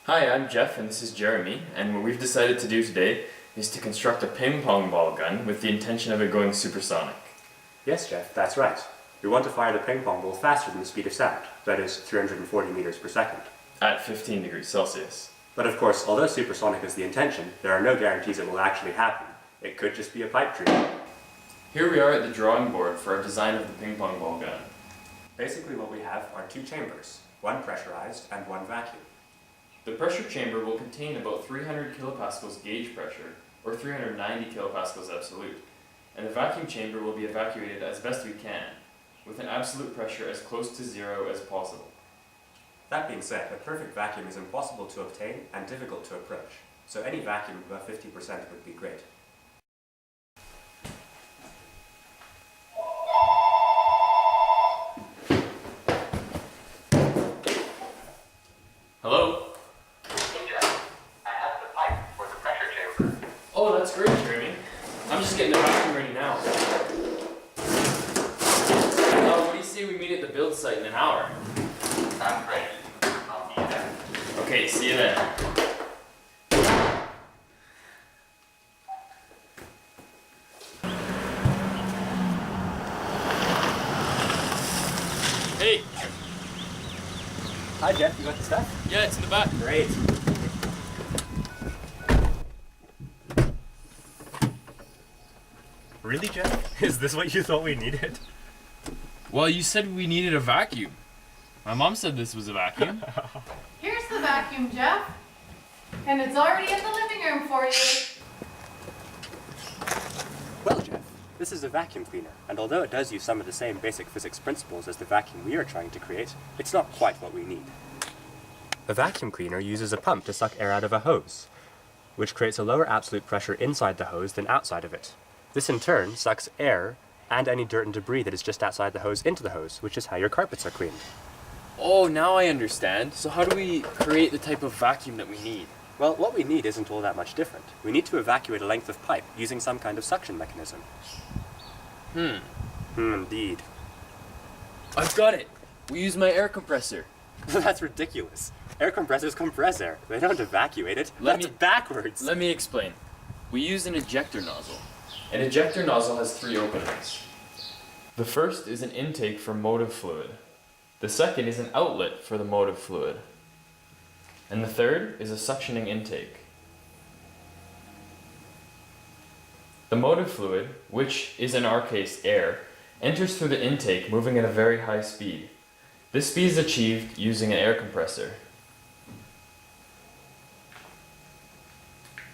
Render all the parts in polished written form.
Hi, I'm Jeff and this is Jeremy, and what we've decided to do today is to construct a ping pong ball gun with the intention of it going supersonic. Yes, Jeff, that's right. We want to fire the ping pong ball faster than the speed of sound, that is 340 meters per second. At 15 degrees Celsius. But of course, although supersonic is the intention, there are no guarantees it will actually happen. It could just be a pipe dream. Here we are at the drawing board for our design of the ping pong ball gun. Basically what we have are two chambers, one pressurized and one vacuum. The pressure chamber will contain about 300 kilopascals gauge pressure, or 390 kilopascals absolute, and the vacuum chamber will be evacuated as best we can, with an absolute pressure as close to zero as possible. That being said, a perfect vacuum is impossible to obtain and difficult to approach, so any vacuum above 50% would be great. Hello? Hey Jeff, I have the pipe for the pressure chamber. Oh, that's great, Jeremy. I'm just getting the vacuum ready now. What do you say we meet at the build site in an hour? Sounds great. I'll see you there. Okay, see you then. Hey! Hi Jeff, you got the stuff? Yeah, it's in the back. Great. Really, Jeff? Is this what you thought we needed? Well, you said we needed a vacuum. My mom said this was a vacuum. Here's the vacuum, Jeff. And it's already in the living room for you. Well, Jeff, this is a vacuum cleaner, and although it does use some of the same basic physics principles as the vacuum we are trying to create, it's not quite what we need. A vacuum cleaner uses a pump to suck air out of a hose, which creates a lower absolute pressure inside the hose than outside of it. This in turn sucks air and any dirt and debris that is just outside the hose into the hose, which is how your carpets are cleaned. Oh, now I understand. So how do we create the type of vacuum that we need? Well, what we need isn't all that much different. We need to evacuate a length of pipe using some kind of suction mechanism. Indeed. I've got it. We use my air compressor. That's ridiculous. Air compressors compress air. They don't evacuate it. That's backwards. Let me explain. We use an ejector nozzle. An ejector nozzle has three openings. The first is an intake for motive fluid. The second is an outlet for the motive fluid. And the third is a suctioning intake. The motive fluid, which is in our case air, enters through the intake moving at a very high speed. This speed is achieved using an air compressor.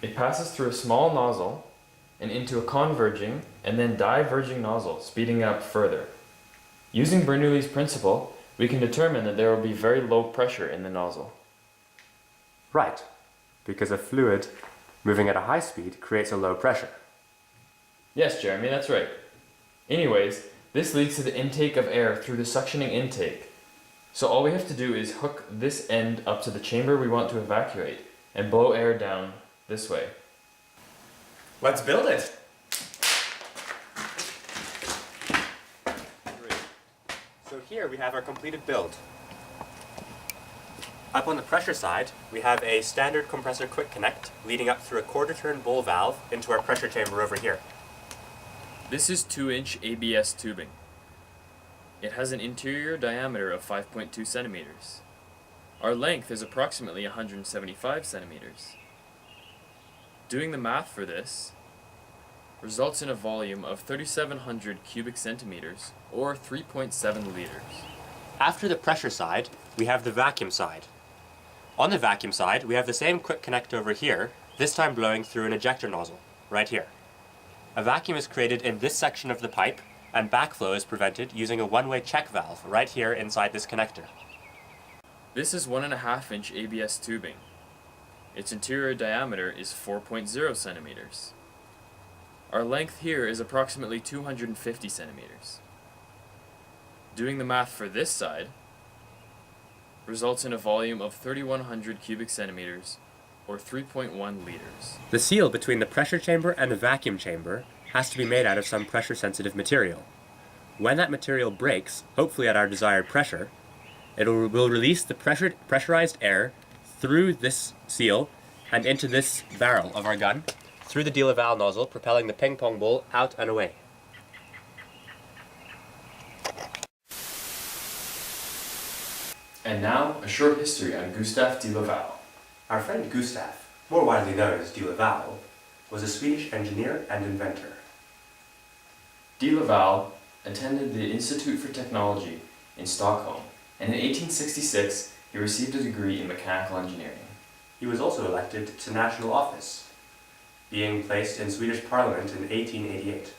It passes through a small nozzle and into a converging and then diverging nozzle, speeding up further. Using Bernoulli's principle, we can determine that there will be very low pressure in the nozzle. Right, because a fluid moving at a high speed creates a low pressure. Yes, Jeremy, that's right. Anyways, this leads to the intake of air through the suctioning intake. So all we have to do is hook this end up to the chamber we want to evacuate and blow air down this way. Let's build it! So here we have our completed build. Up on the pressure side, we have a standard compressor quick connect leading up through a quarter-turn bowl valve into our pressure chamber over here. This is 2-inch ABS tubing. It has an interior diameter of 5.2 centimeters. Our length is approximately 175 centimeters. Doing the math for this results in a volume of 3,700 cubic centimeters, or 3.7 liters. After the pressure side, we have the vacuum side. On the vacuum side, we have the same quick connect over here, this time blowing through an ejector nozzle, right here. A vacuum is created in this section of the pipe, and backflow is prevented using a one-way check valve right here inside this connector. This is 1.5-inch ABS tubing. Its interior diameter is 4.0 centimeters. Our length here is approximately 250 centimeters. Doing the math for this side results in a volume of 3,100 cubic centimeters, or 3.1 liters. The seal between the pressure chamber and the vacuum chamber has to be made out of some pressure-sensitive material. When that material breaks, hopefully at our desired pressure, will release the pressurized air through this seal and into this barrel of our gun, through the de Laval nozzle, propelling the ping pong ball out and away. And now, a short history on Gustave de Laval. Our friend Gustave, more widely known as de Laval, was a Swedish engineer and inventor. De Laval attended the Institute for Technology in Stockholm, and in 1866 he received a degree in mechanical engineering. He was also elected to national office, being placed in Swedish Parliament in 1888.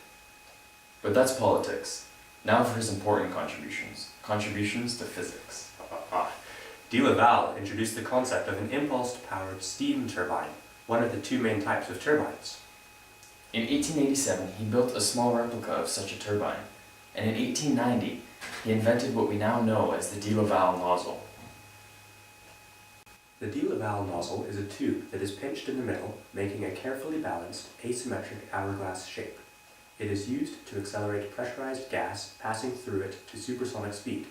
But that's politics. Now for his important contributions to physics. De Laval introduced the concept of an impulse-powered steam turbine, one of the two main types of turbines. In 1887 he built a small replica of such a turbine, and in 1890 he invented what we now know as the de Laval nozzle. The de Laval nozzle is a tube that is pinched in the middle, making a carefully balanced, asymmetric hourglass shape. It is used to accelerate pressurized gas passing through it to supersonic speed.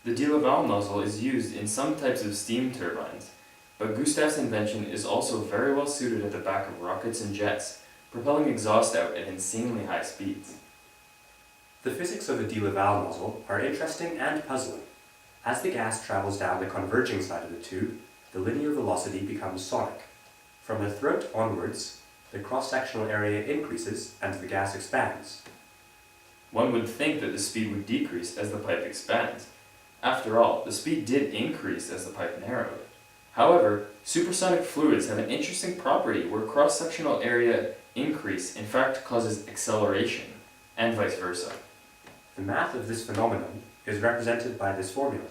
The de Laval nozzle is used in some types of steam turbines, but Gustave's invention is also very well suited at the back of rockets and jets, propelling exhaust out at insanely high speeds. The physics of a de Laval nozzle are interesting and puzzling. As the gas travels down the converging side of the tube, the linear velocity becomes sonic. From the throat onwards, the cross-sectional area increases and the gas expands. One would think that the speed would decrease as the pipe expands. After all, the speed did increase as the pipe narrowed. However, supersonic fluids have an interesting property where cross-sectional area increase in fact causes acceleration, and vice versa. The math of this phenomenon is represented by this formula.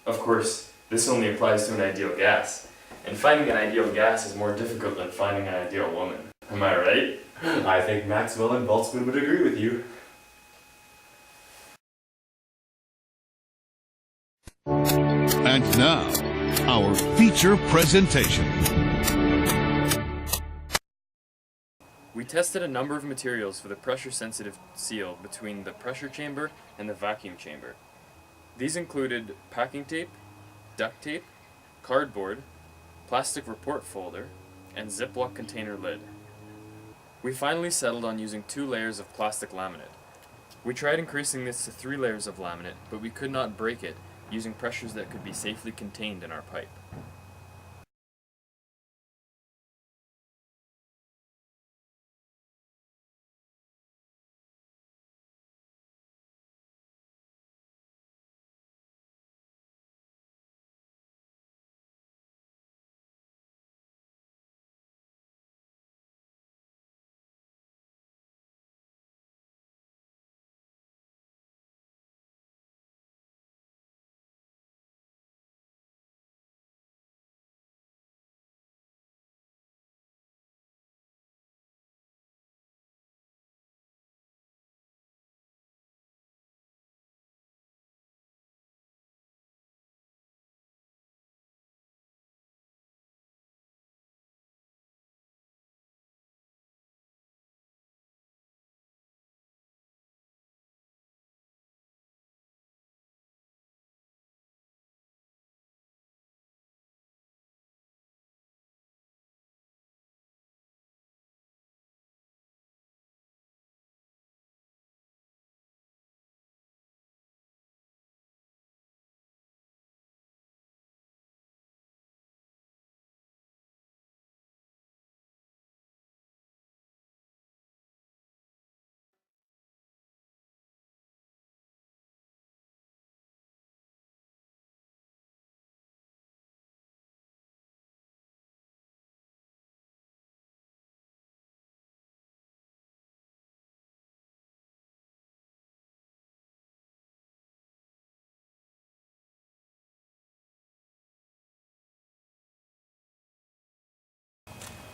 Of course, this only applies to an ideal gas, and finding an ideal gas is more difficult than finding an ideal woman. Am I right? I think Maxwell and Boltzmann would agree with you. And now, our feature presentation. We tested a number of materials for the pressure-sensitive seal between the pressure chamber and the vacuum chamber. These included packing tape, duct tape, cardboard, plastic report folder, and Ziploc container lid. We finally settled on using 2 layers of plastic laminate. We tried increasing this to 3 layers of laminate, but we could not break it using pressures that could be safely contained in our pipe.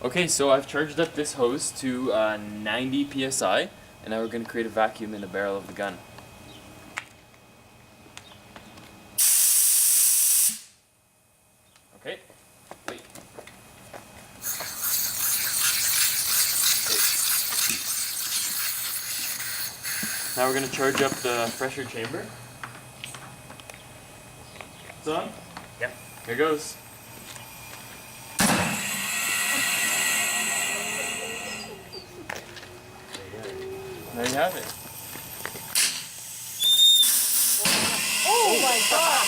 Okay, so I've charged up this hose to 90 psi, and now we're going to create a vacuum in the barrel of the gun. Okay, wait. Now we're going to charge up the pressure chamber. It's on? Yep. Here goes. There you have it. Oh my god!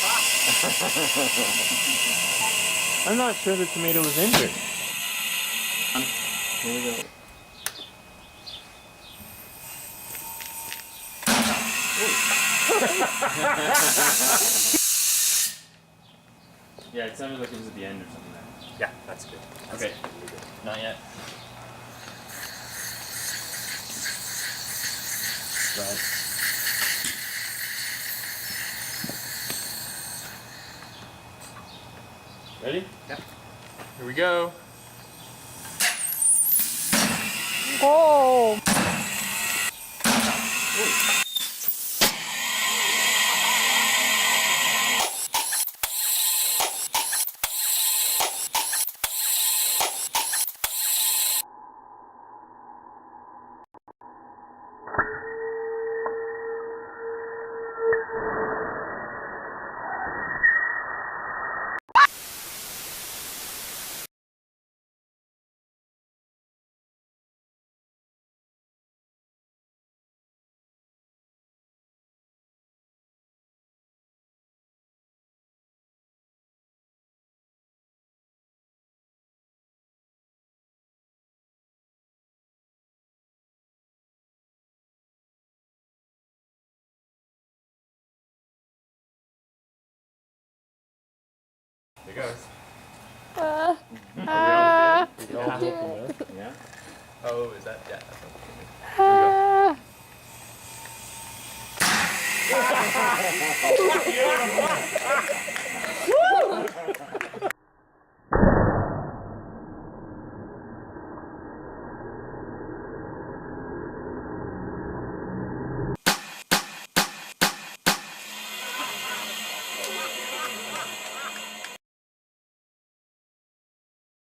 I'm not sure the tomato was injured. Here we go. Yeah, it sounded like it was at the end or something there. Yeah, that's good. That's Okay. really good. Not yet. Go ahead. Ready? Yep. Here we go. Oh! Here goes. Uh, Yeah. Yeah. Oh, is that? Yeah. That's okay. Here we go.